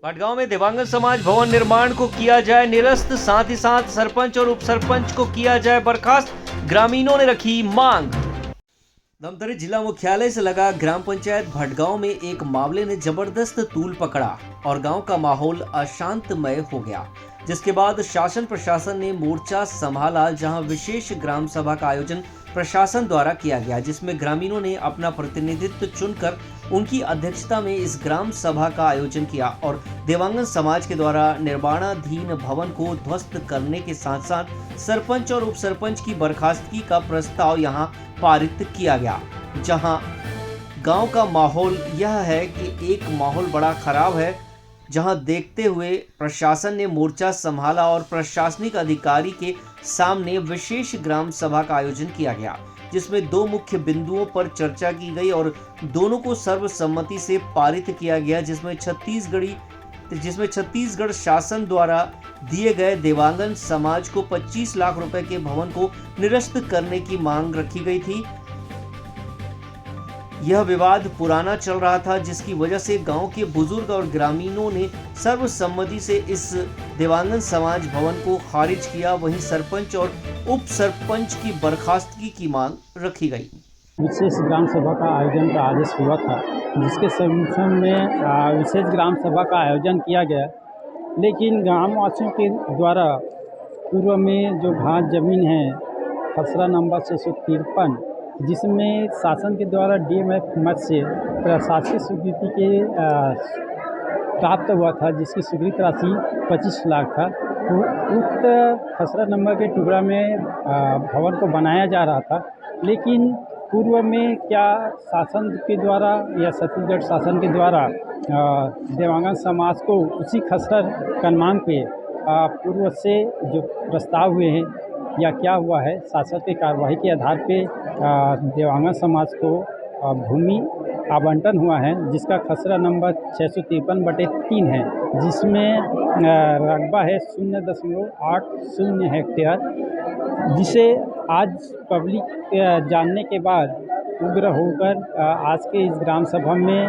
भटगांव में दिव्यांगन समाज भवन निर्माण को किया जाए निरस्त, साथ ही साथ सरपंच और उप सरपंच को किया जाए बर्खास्त, ग्रामीणों ने रखी मांग। धमतरी जिला मुख्यालय से लगा ग्राम पंचायत भटगांव में एक मामले ने जबरदस्त तूल पकड़ा और गांव का माहौल अशांतमय हो गया, जिसके बाद शासन प्रशासन ने मोर्चा संभाला, जहां विशेष ग्राम सभा का आयोजन प्रशासन द्वारा किया गया, जिसमें ग्रामीणों ने अपना प्रतिनिधित्व चुनकर उनकी अध्यक्षता में इस ग्राम सभा का आयोजन किया और दिव्यांगन समाज के द्वारा निर्माणाधीन भवन को ध्वस्त करने के साथ साथ सरपंच और उप सरपंच की बर्खास्तगी का प्रस्ताव यहां पारित किया गया। जहां गांव का माहौल यह है कि एक माहौल बड़ा खराब है, जहां देखते हुए प्रशासन ने मोर्चा संभाला और प्रशासनिक अधिकारी के सामने विशेष ग्राम सभा का आयोजन किया गया, जिसमें दो मुख्य बिंदुओं पर चर्चा की गई और दोनों को सर्वसम्मति से पारित किया गया, जिसमें छत्तीसगढ़ शासन द्वारा दिए गए दिव्यांगन समाज को 25 लाख रुपए के भवन को निरस्त करने की मांग रखी गई थी। यह विवाद पुराना चल रहा था, जिसकी वजह से गांव के बुजुर्ग और ग्रामीणों ने सर्वसम्मति से इस दिव्यांगन समाज भवन को खारिज किया। वहीं सरपंच और उप सरपंच की बर्खास्तगी की मांग रखी गई। विशेष ग्राम सभा का आयोजन का आदेश हुआ था, जिसके संबंध में विशेष ग्राम सभा का आयोजन किया गया, लेकिन ग्रामवासियों के द्वारा पूर्व में जो घास जमीन है खसरा नंबर 653, जिसमें शासन के द्वारा डीएमएफ मद से प्रशासनिक स्वीकृति के प्राप्त हुआ था, जिसकी स्वीकृत राशि 25 लाख था। तो उक्त खसरा नंबर के टुकड़ा में भवन को बनाया जा रहा था, लेकिन पूर्व में क्या शासन के द्वारा या छत्तीसगढ़ शासन के द्वारा दिव्यांगन समाज को उसी खसरा कनमान पे पूर्व से जो प्रस्ताव हुए हैं या क्या हुआ है, शासन की कार्रवाई के आधार पे दिव्यांगन समाज को भूमि आवंटन हुआ है, जिसका खसरा नंबर 653/3 है, जिसमें रकबा है 0.80 हेक्टेयर, जिसे आज पब्लिक जानने के बाद उग्र होकर आज के इस ग्राम सभा में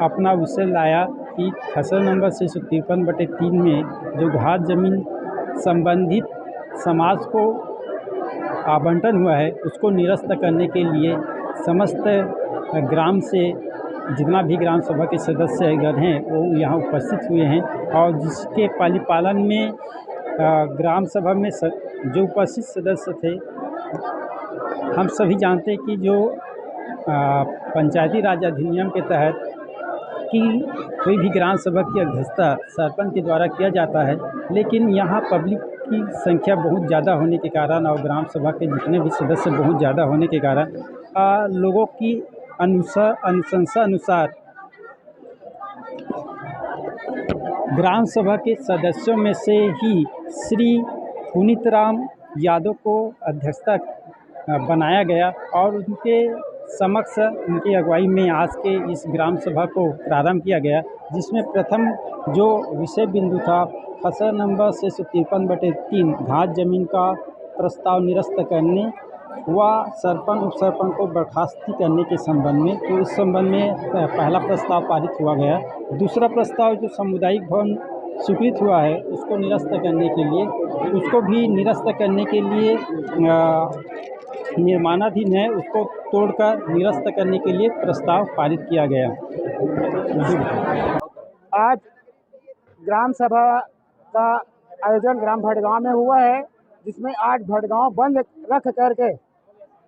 अपना विषय लाया कि खसरा नंबर 653/3 में जो घास जमीन संबंधित समाज को आवंटन हुआ है, उसको निरस्त करने के लिए समस्त ग्राम से जितना भी ग्राम सभा के सदस्यगण हैं वो यहाँ उपस्थित हुए हैं, और जिसके पालन में ग्राम सभा में जो उपस्थित सदस्य थे, हम सभी जानते हैं कि जो पंचायती राज अधिनियम के तहत कि कोई भी ग्राम सभा की अध्यक्षता सरपंच के द्वारा किया जाता है, लेकिन यहाँ पब्लिक की संख्या बहुत ज़्यादा होने के कारण और ग्राम सभा के जितने भी सदस्य बहुत ज़्यादा होने के कारण लोगों की अनुशंसा अनुसार ग्राम सभा के सदस्यों में से ही श्री पुनीत राम यादव को अध्यक्षता बनाया गया और उनके समक्ष उनकी अगुवाई में आज के इस ग्राम सभा को प्रारंभ किया गया, जिसमें प्रथम जो विषय बिंदु था खसरा नंबर 653/3 घास जमीन का प्रस्ताव निरस्त करने व सरपंच उप सरपंच को बर्खास्ती करने के संबंध में, तो इस संबंध में पहला प्रस्ताव पारित हुआ गया। दूसरा प्रस्ताव जो सामुदायिक भवन स्वीकृत हुआ है उसको निरस्त करने के लिए, उसको भी निरस्त करने के लिए निर्माणाधीन है, उसको तोड़कर निरस्त करने के लिए प्रस्ताव पारित किया गया। आज ग्राम सभा का आयोजन ग्राम भटगांव में हुआ है, जिसमें आज भटगांव बंद रख करके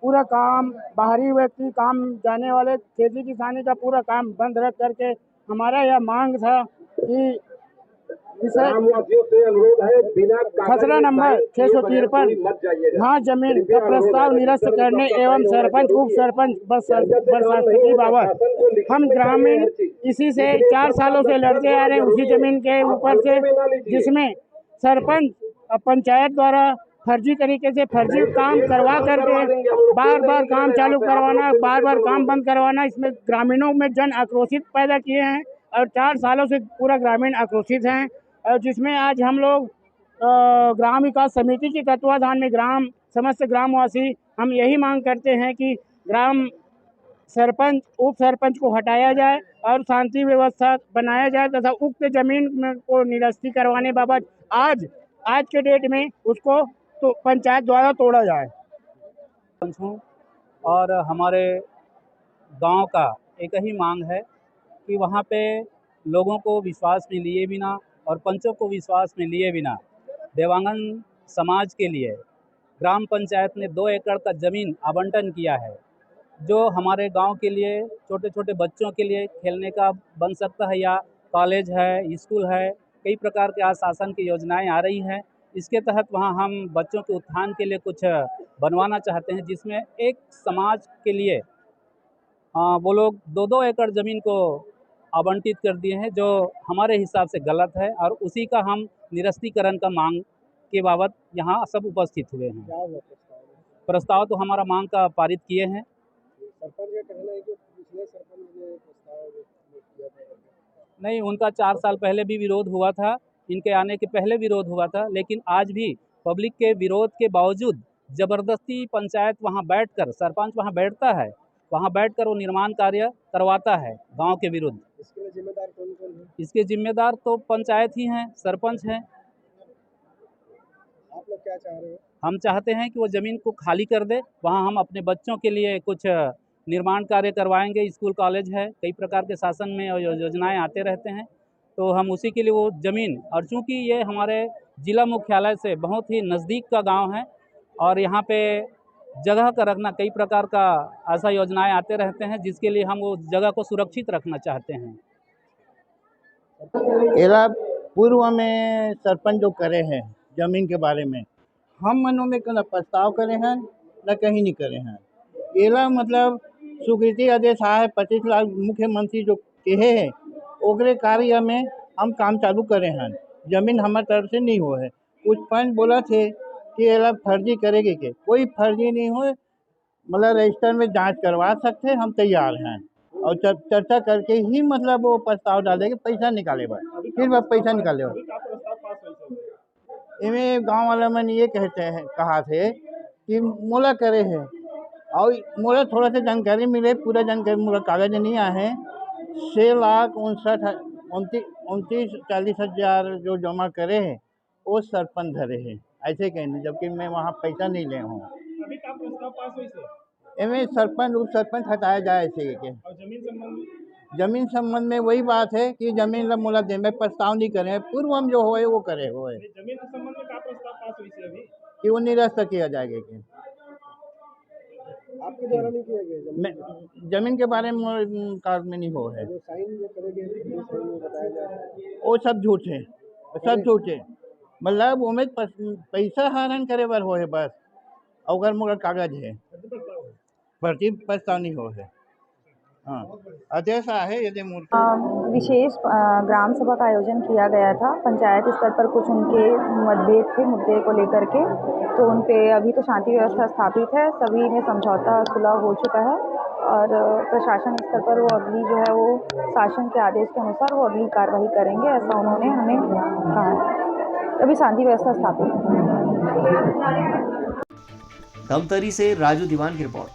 पूरा काम बाहरी व्यक्ति काम जाने वाले खेती किसानी का पूरा काम बंद रख करके हमारा यह मांग था कि खसरा नंबर 653 घास जमीन का प्रस्ताव निरस्त करने एवं सरपंच उप सरपंच बर्खास्तगी बाबत हम ग्रामीण इसी से 4 सालों से लड़ते आ रहे हैं उसी जमीन के ऊपर से, जिसमें सरपंच पंचायत द्वारा फर्जी तरीके से फर्जी काम करवा करके बार बार काम चालू करवाना, बार बार काम बंद करवाना, इसमें ग्रामीणों में जन आक्रोशित पैदा किए हैं और 4 सालों से पूरा ग्रामीण आक्रोशित हैं। और जिसमें आज हम लोग ग्राम विकास समिति के तत्वाधान में समस्त ग्रामवासी हम यही मांग करते हैं कि ग्राम सरपंच उप सरपंच को हटाया जाए और शांति व्यवस्था बनाया जाए तथा उक्त जमीन को निरस्ती करवाने बाबत आज के डेट में उसको तो पंचायत द्वारा तोड़ा जाए। हूँ और हमारे गांव का एक ही मांग है कि वहाँ पे लोगों को विश्वास में लिए बिना और पंचों को विश्वास में लिए बिना देवांगन समाज के लिए ग्राम पंचायत ने 2 एकड़ का ज़मीन आवंटन किया है, जो हमारे गांव के लिए छोटे छोटे बच्चों के लिए खेलने का बन सकता है, या कॉलेज है, स्कूल है, कई प्रकार के आशासन की योजनाएं आ रही हैं। इसके तहत वहां हम बच्चों के उत्थान के लिए कुछ बनवाना चाहते हैं, जिसमें एक समाज के लिए वो लोग 2-2 एकड़ ज़मीन को आवंटित कर दिए हैं, जो हमारे हिसाब से गलत है, और उसी का हम निरस्तीकरण का मांग के बाबत यहाँ सब उपस्थित हुए हैं। प्रस्ताव तो हमारा मांग का पारित किए हैं। सरपंच का कहना है कि पिछले सरपंच ने प्रस्ताव किया था। नहीं, उनका 4 साल पहले भी विरोध हुआ था, इनके आने के पहले विरोध हुआ था, लेकिन आज भी पब्लिक के विरोध के बावजूद ज़बरदस्ती पंचायत वहां बैठकर, सरपंच वहां बैठता है, वहां बैठकर वो निर्माण कार्य करवाता है गांव के विरुद्ध। इसके लिए जिम्मेदार कौन है? इसके जिम्मेदार तो पंचायत ही हैं, सरपंच हैं। आप लोग क्या चाह रहे हो? हम चाहते हैं कि वो ज़मीन को खाली कर दे, वहाँ हम अपने बच्चों के लिए कुछ निर्माण कार्य करवाएंगे। स्कूल कॉलेज है, कई प्रकार के शासन में योजनाएं आते रहते हैं, तो हम उसी के लिए वो ज़मीन, और चूँकि ये हमारे ज़िला मुख्यालय से बहुत ही नज़दीक का गांव है और यहाँ पे जगह का रखना, कई प्रकार का ऐसा योजनाएं आते रहते हैं, जिसके लिए हम वो जगह को सुरक्षित रखना चाहते हैं। एला पूर्व में सरपंच जो करे हैं जमीन के बारे में, हम मनों में न प्रस्ताव करे हैं न कहीं नहीं करे हैं। एला मतलब स्वीकृति आदेश आया है 25 लाख मुख्यमंत्री जो कहे हैं, ओकरे कार्य में हम काम चालू करे हैं। जमीन हमारे तरफ से नहीं हो है। कुछ पंच बोला थे कि एला फर्जी करेगी के, कोई फर्जी नहीं हो, मतलब रजिस्टर में जांच करवा सकते, हम तैयार हैं और चर्चा करके ही मतलब वो प्रस्ताव डालेंगे, पैसा निकाले बा, फिर वह पैसा निकाले बा। इनमें गांव वाला मन ये कहते हैं, कहा थे कि मोला करे है, और मोला थोड़ा सा जानकारी मिले, पूरा जानकारी मोला कागज नहीं आया है। 6,29,40,000 जो जमा करे हैं वो सरपंच धरे हैं, ऐसे कहने, जबकि मैं वहाँ पैसा नहीं ले हूँ। अभी का प्रस्ताव पास हुई से? इनमें सरपंच उप सरपंच हटाया जाए ऐसे के। और जमीन संबंध में वही बात है कि जमीन ला मोला दे, मैं प्रस्ताव नहीं करे, पूर्व हम जो होए वो करे होए, जमीन के संबंध में का प्रस्ताव पास हुई से अभी कि वो निरस्त किया जाएगा कि आपके द्वारा नहीं किया गया? जमीन के बारे में कार्ड में नहीं हो है, जो साइन जो करेंगे साइन में बताया जाए वो सब झूठ है, सब झूठ है। मतलब वो में पैसा हरण करे बर हो है बस, अगर मोर कागज है, भर्ती प्रस्ताव नहीं हो है। हाँ, आदेश है यदि विशेष ग्राम सभा का आयोजन किया गया था। पंचायत स्तर पर कुछ उनके मतभेद थे मुद्दे को लेकर के, तो उन पे अभी तो शांति व्यवस्था स्थापित है, सभी में समझौता सुलह हो चुका है और प्रशासन स्तर पर वो अगली जो है वो शासन के आदेश के अनुसार वो अगली कार्रवाई करेंगे, ऐसा उन्होंने हमें कहा है। अभी शांति व्यवस्था स्थापित है। धमतरी से राजू दीवान की रिपोर्ट।